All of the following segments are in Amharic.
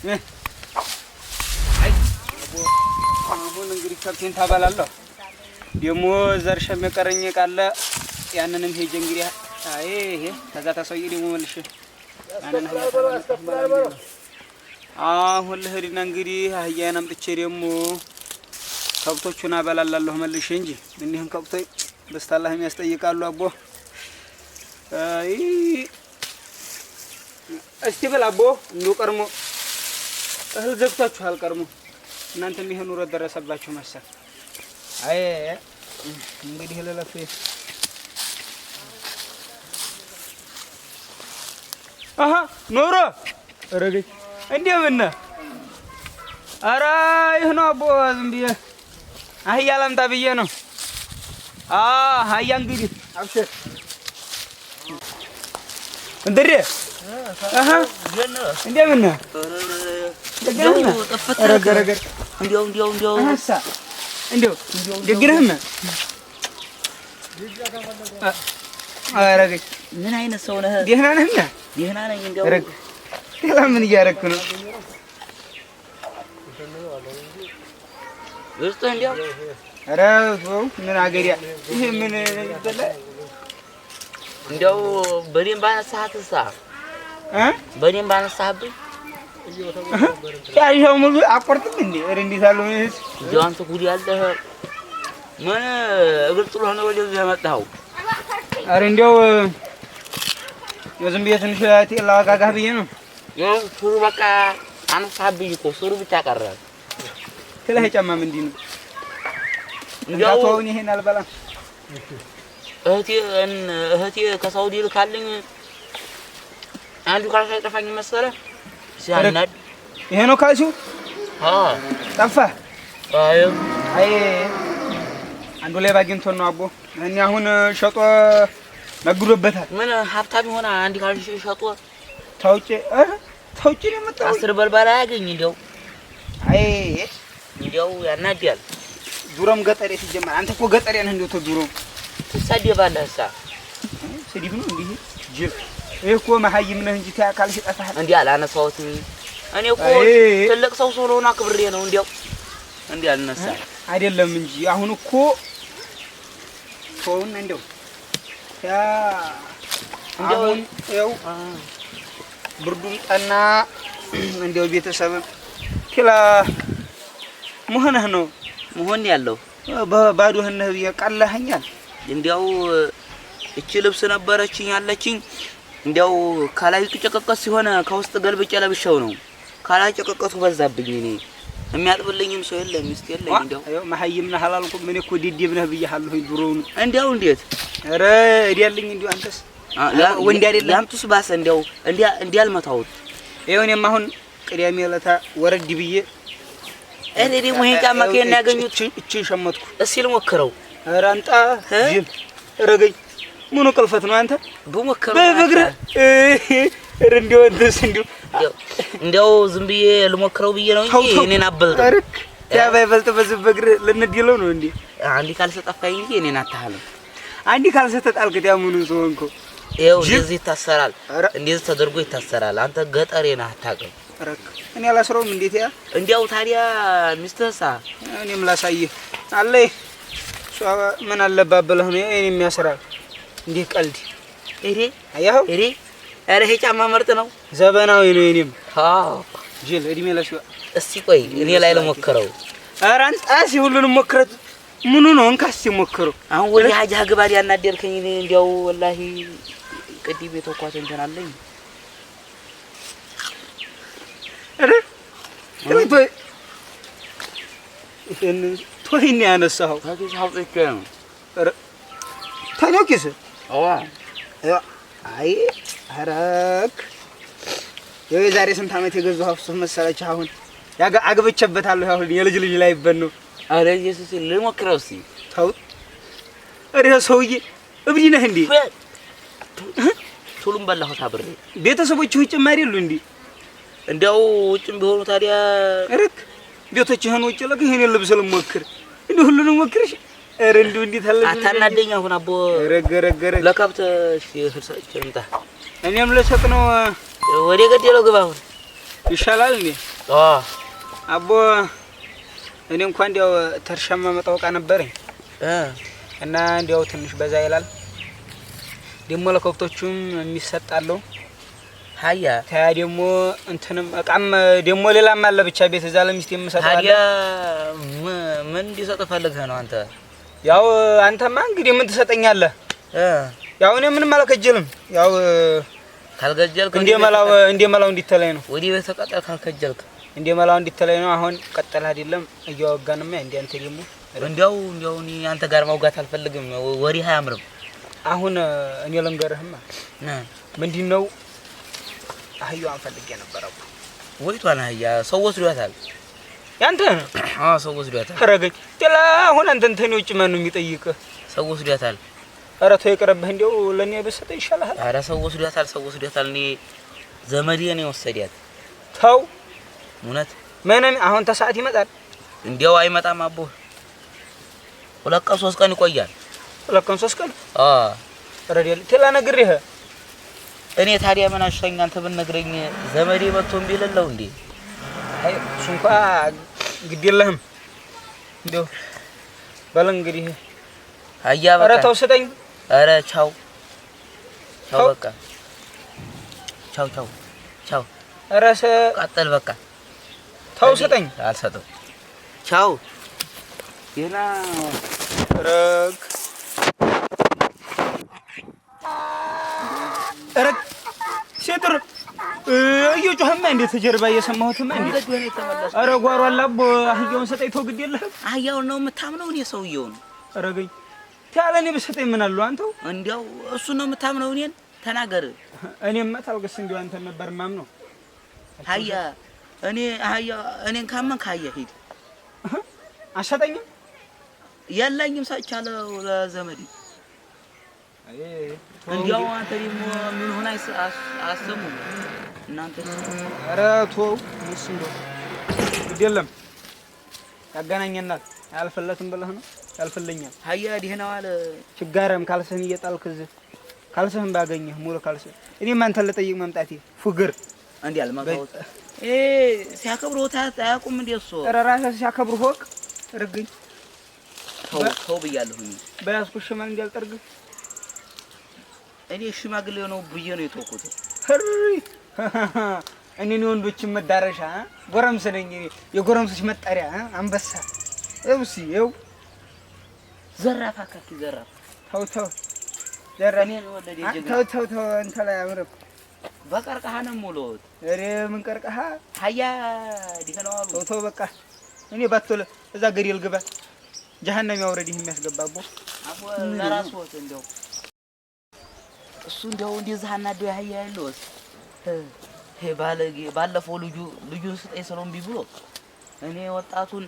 አይ አሁን እንግዲህ ከብቴን ታባላለሁ ደግሞ ዘርሸም የቀረኝ ቃለ ያንንም ሄጄ እንግዲህ አይ ይሄ ከዛ ተሰውይ ደግሞ መልሽ ያንን አሁን ልሄድና እንግዲህ አህያዬን አምጥቼ ደግሞ ከብቶቹን አባላለሁ መልሽ እንጂ እኒህን ከብቶች በስታላህ የሚያስጠይቃሉ አቦ አይ እስቲ በል አቦ እንደው ቀርሞ እህል ዘግታችኋል ቀርሞ እናንተም ይሄን ኑሮ ደረሰባችሁ መሰል አይ እንግዲህ ለለፍ አሃ ኖሮ ረገች እንደምን ኧረ ይህ ነው አቦ ዝም ብዬ አህያ ላምጣ ብዬ ነው አህያ እንግዲህ አብሽር እንድሬ አሃ እንደምን ረገረገር እንዲያው አሳ እንዲያው ደግነህማ አረገች ምን አይነት ሰው ነህ? ደህና ነህና? ደህና ነኝ። እንዲያው ረግ ምን እያደረክ ነው? እርጥ እንዲያው ኧረ ምን አገሪያ ይሄ ምን ይበላል? እንዲያው በኔም ባነሳህትሳ በኔም ባነሳህብኝ ያይኸው ሙሉ አቆርጥም እንዴ እረ እንዴት አለው እህት እንዲያው አንተ ጉድ ያለህ ምን እግር ጥሎ ነው ወደዚህ ያመጣኸው? ኧረ እንዲያው ዝም ብዬ ትንሽ ላዋጋጋህ ብዬ ነው። ያው ሱሩ በቃ አነሳህብኝ እኮ ሱሩ ብቻ ቀረ። ትለህ ጫማ ምንድን ነው? እንዲያው ተወኝ ይሄን አልበላም። እህቴ ከሳውዲ ልካልኝ አንዱ ካልሽ አይጠፋኝ መሰለህ ሲያናድ ይሄ ነው ካልሽው? ጠፋ። አይ አንዱ ላይ ባግኝቶ ነው አቦ እኔ አሁን ሸጦ ነግዶበታል። ምን ሀብታም ሆነ አንድ ካልሽ ሸጦ ታውጪ ነው የመጣው 10 በልባላ ያገኝ እንዲያው አይ እንዲያው ያናድያል። ዱሮም ገጠሬ ሲጀመር አንተ እኮ ገጠሬ ነህ እንዴው ተዱሮም ትሳደባለህሳ ስዲብ ነው እንዴ ጅል ይሄ እኮ መሀይም ነህ እንጂ ካልሽ ጠፋህ እንዴ አላነሳሁትም እኔ እኮ ትልቅ ሰው ስለሆነ አክብሬ ነው እንዲያው እንዴ አልነሳ አይደለም እንጂ አሁን እኮ ፎን እንደው ያ አሁን ያው ብርዱም ጠና እንደው ቤተሰብ ክላ መሆንህ ነው መሆን ያለው ባዶህን ነው ያቃላህኛል እንዲያው እቺ ልብስ ነበረችኝ ያለችኝ እንዲያው ካላይ ጨቀቀስ ሲሆነ ከውስጥ ገልብጬ ለብሻው ነው ካላይ ጨቀቀቱ በዛብኝ እኔ የሚያጥብልኝም ሰው የለም ሚስት የለኝ እንዲያው አዩ መሀይም ነህ አላልኩም ምን እኮ ዲዲብ ነህ ብዬሃለሁ ድሮውን እንዲያው እንዴት ኧረ እዲያልኝ እንዲው አንተስ ወንድ አይደለም ያምጡስ ባሰ እንዲያው እንዲያልመታውት ይሄውንም አሁን ቅዳሜ ዕለታ ወረድ ብዬ እኔ ደግሞ ይሄን ጫማ ከየት ነው ያገኙት? እቺ ሸመትኩ እስኪ ልሞክረው። ኧረ አንጣ ጅል ረገኝ ምኑ ቅልፈት ነው አንተ ብሞክረው በእግር እንዲው እንደስ እንዲያው ዝም ብዬ ልሞክረው ብዬ ነው እንጂ እኔን አበልጥ አረክ ያ ባይበልጥ በዚህ በእግር ልንዲለው ነው እንዴ? አንዲ ካልሰጠፋኝ እንጂ እኔን አታሃለም። አንዲ ካልሰጠጣልከት ያ ምኑ ዞንኮ ይኸው እንደዚህ ይታሰራል፣ እንደዚህ ተደርጎ ይታሰራል። አንተ ገጠሬ ነህ አታውቅም። አረክ እኔ አላስረውም እንዴት ያ እንዲያው ታዲያ ሚስትህሳ እኔም ላሳይህ አለይ ምን አለባት ብለህ ነው እኔ የሚያስራል እንዴ ቀልድ እሬ አያው እሬ ኧረ ይሄ ጫማ ምርጥ ነው ዘበናዊ ነው እኔም አዎ ጅል እድሜ ለሽዋ እስቲ ቆይ እኔ ላይ ልሞክረው ኧረ አንጣስ ሁሉንም ሞክረት ምኑ ነው እንካስ ሞክረው አሁን ወዲህ ሀጅ ግባድ ያናደርከኝ እኔ እንዲያው ወላሂ ቅድም የተኳተ እንትን አለኝ አረ ወይ ቶይኔ ያነሳው ታዲያ ሀውጥቼ ነው አረ ታኞኪስ አዋ አይ አረክ የዛሬ ስንት አመት የገዛው ሀፍሱ መሰለች አሁን ያጋ አግብቼበታለሁ አሁን የልጅ ላይ ይበል ነው አረ ኢየሱስ ልሞክረው እስኪ ታው አረ ሰውዬ እብድ ነህ እንዴ ቱሉም በላሁት አብሬ ቤተሰቦቹ ውጭም አይደሉ እንዴ እንዲያው ውጭም ቢሆኑ ታዲያ አረክ ቤቶችህን ውጭ ለከ ይሄን ልብስ ልሞክር እንዴ ሁሉንም ሞክርሽ አረ እንዴ እንዴት አለ አታናደኛ አሁን አቦ ረገረገረ ለከብት ህርሰጭ እንታ እኔም ለሰጥ ነው ወደ ገደለው ግባ አሁን ይሻላል እንዴ አቦ እኔ እንኳን እንዲያው ተርሸማ መጣው ቃ ነበርኝ እና እንዲያው ትንሽ በዛ ይላል ደሞ ለከብቶቹም የሚሰጣለው ሃያ ታያ ደሞ እንትንም እቃም ደሞ ሌላም አለ ብቻ ቤት እዛ ለሚስት የምሰጠው አለ ታዲያ ምን እንዲሰጥ ፈልገህ ነው አንተ ያው አንተማ እንግዲህ ምን ትሰጠኛለህ ያው እኔ ምንም አልከጀልም ያው ካልገጀልክ እንደመላው እንዲተላይ ነው ወዲ በተቀጠል ካልከጀልክ እንደመላው እንዲተላይ ነው አሁን ቀጠል አይደለም እያወጋንማ እንዴ አንተ ደሞ እንዴው እኔ አንተ ጋር ማውጋት አልፈልግም ወሪ አያምርም አሁን እኔ ልንገርህማ ምንድነው አህያዋን ፈልጌ ነበር አቦ ወይቷን አህያ ሰው ወስዷታል ያንተ ሰው ወስዷታል አረገኝ ተላ አሁን አንተ እንተን ውጭ ማን ነው የሚጠይቅህ ሰው ወስዷታል ኧረ ተው ይቅርብህ እንደው ለኔ በሰጠ ይሻላል ኧረ ሰው ወስዷታል እኔ ዘመዴ ነው ወሰዳት ተው እውነት ምንም አሁን ተሰዓት ይመጣል እንዴው አይመጣም አቦ 2 ቀን 3 ቀን ይቆያል 2 ቀን 3 ቀን ረዲል ተላ ነግሬህ እኔ ታዲያ ምን አሽተኛ አንተ ብነግረኝ ዘመዴ መጥቶ ቢልለው እንዴ አይ እሱ እንኳን ግድ የለህም እንደው በል እንግዲህ አያ በቃ ኧረ ተው ስጠኝ ኧረ ቻው በቃ ቻው ኧረ ቀጥል በቃ ተው ስጠኝ አልሰጠው ቻው የና ረግ ሴትር እየጮህማ እንዴት ተጀርባ እየሰማሁትማ እንዴት ኧረ ጓሮ አላቦ አህያውን ሰጠኝ ተው ግድ የለህም አህያውን ነው የምታምነው እኔ ሰውየውን አረገኝ ታለኔ በሰጠኝ ምን አለው አንተው እንዴው እሱ ነው የምታምነው እኔን ተናገር እኔማ ታልገስ እንዴው አንተ ነበር ማምነው እኔን ካመንክ አህያ ሂድ አሰጠኝም የለኝም ሰጥቻለሁ ለዘመዴ እንዴው አንተ ደግሞ ምን ሆነ አሰሙ እናንተ ኧረ ተው ሙስንዶ ግድ የለም ያገናኘናል አልፈለትም ብለህ ነው ያልፈልኛል አህያ ዲህናው አለ ችጋራም ካልሰህን እየጣልክ እዚህ ካልሰህን ባገኘህ ሙሉ ካልሰህ እኔም አንተን ልጠይቅ መምጣቴ ፉግር እንዴ አልማጋው ሲያከብሩት አያውቁም እንዴ እሱ ኧረ ራስህ ሲያከብሩ ሆቅ ርግኝ ተው ብያለሁኝ በያዝኩ ሽማል እንዲያልጠርግ እኔ ሽማግሌ ነው ብዬ ነው የተወኩት እኔ ወንዶች መዳረሻ ጎረምስ ነኝ የጎረምሶች መጣሪያ አንበሳ እውሲ ይው ዘራፍ አካኪ ዘራፍ ተው ዘራኔ ወለደ ተው አንተ ላይ አምረብ በቀርቀሃ ነው ሙሉት እሬ ምን ቀርቀሃ አህያ ዲከናው ተው በቃ እኔ ባትል እዛ ገደል ግባ ጀሃነም ያወረድህ የሚያስገባቦ አቦ ለራስዎት እንደው እሱ እንደው እንደዛ አናደው አህያ ያለውስ ባለጌ ባለፈው ልጁን ስጠኝ ሰሎም ቢብሎ እኔ ወጣቱን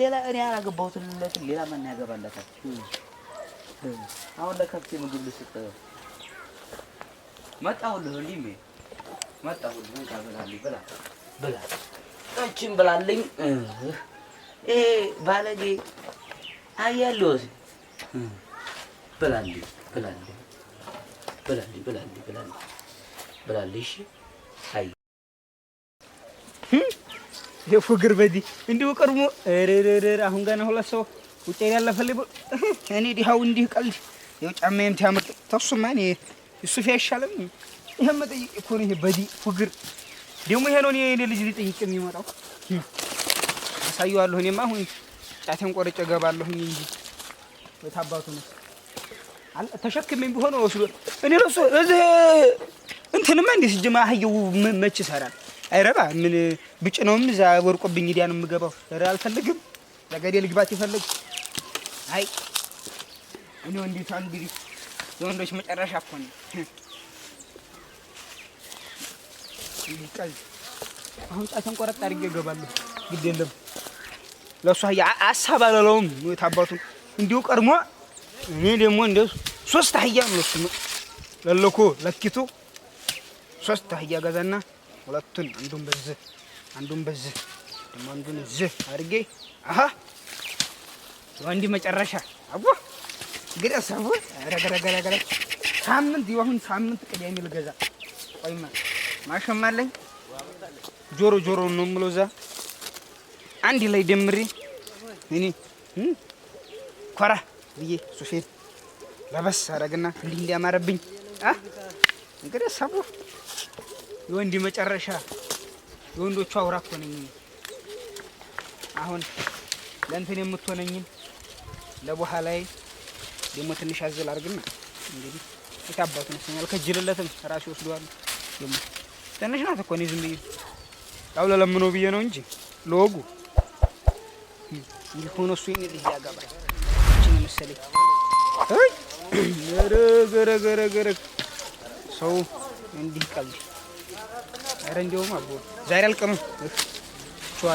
ሌላ እኔ አላገባሁትን ሌላ ማን ያገባለታል አሁን ለከብቴ ምግብ ልስጥ መጣሁልህ እንዴ መጣሁልህ ካበላልኝ ብላ አንቺም ብላልኝ ባለጌ አያለውስ ብላልኝ እሺ አይ የፉግር በዲ እንዲሁ ቀርሞ ረረረ አሁን ገና ሁለት ሰው ውጪ ያለፈልኝ እኔ ዲሃው እንዲህ ቀልድ የው ጫማዬም ታምር ተሱማ እኔ እሱ ያሻለም ይሄን መጠይቅ እኮ ነው ይሄ በዲ ፉግር ደግሞ ይሄ ነው እኔ ልጅ ሊጠይቅ የሚመጣው አሳየዋለሁ እኔማ አሁን ጫቴን ቆርጬ ገባለሁኝ እንጂ በታባቱ ነው ተሸክመኝ ቢሆን ወስዶ እኔ ለሱ እዚህ እንትንማ እንዴት ጀማ አህየው መች ይሰራል አይረባ ምን ብጭ ነውም እዛ ወርቆብኝ ዲያ ነው የምገባው ኧረ አልፈልግም ለገደል ግባት ይፈልግ አይ እኔ እንዴት አንግዲ የወንዶች መጨረሻ እኮ ነው ይቀል አሁን ጫቴን ቆረጥ አድርጌ ገባለሁ ግድ የለም ለሱ አህያ አሳብ አላለውም ታባቱ እንዲሁ ቀድሞ እኔ ደግሞ እንደው 3 አህያ ነው እሱ ለለኮ ለኪቱ 3 አህያ ገዛና ሁለቱን አንዱን በዚህ ደግሞ አንዱን እዚህ አድርጌ አሃ ወንዲ መጨረሻ አቦ ግዳስ አቦ ረገረገረገረ ሳምንት ይሁን ሳምንት ቅዳሜ ልገዛ ቆይማ ማሸማለኝ ጆሮ ነው የምለው እዛ አንድ ላይ ደምሬ እኔ ኮራ ብዬ ሱፌን ለበስ አደረግና እንዲህ እንዲያማረብኝ እንግዲህ ሰቡ የወንድ መጨረሻ የወንዶቹ አውራ እኮ ነኝ አሁን ለእንትን የምትሆነኝን ለበኋላዬ ደግሞ ትንሽ አዘል አድርግና እንግዲህ የታባቱ ነኛል ከጅልለትም ራሴ ወስደዋል ደግሞ ትንሽ ናት እኮ እኔ ዝም ብዬ ያው ለለምነው ብዬ ነው እንጂ ለወጉ ይልሆነ እሱ የኔ ልጅ ያጋባል እቺን መሰለኝ ገረ ሰው እንዲህ ቀልድ ኧረ እንደውም አቦ ዛሬ አልቀርም ቻው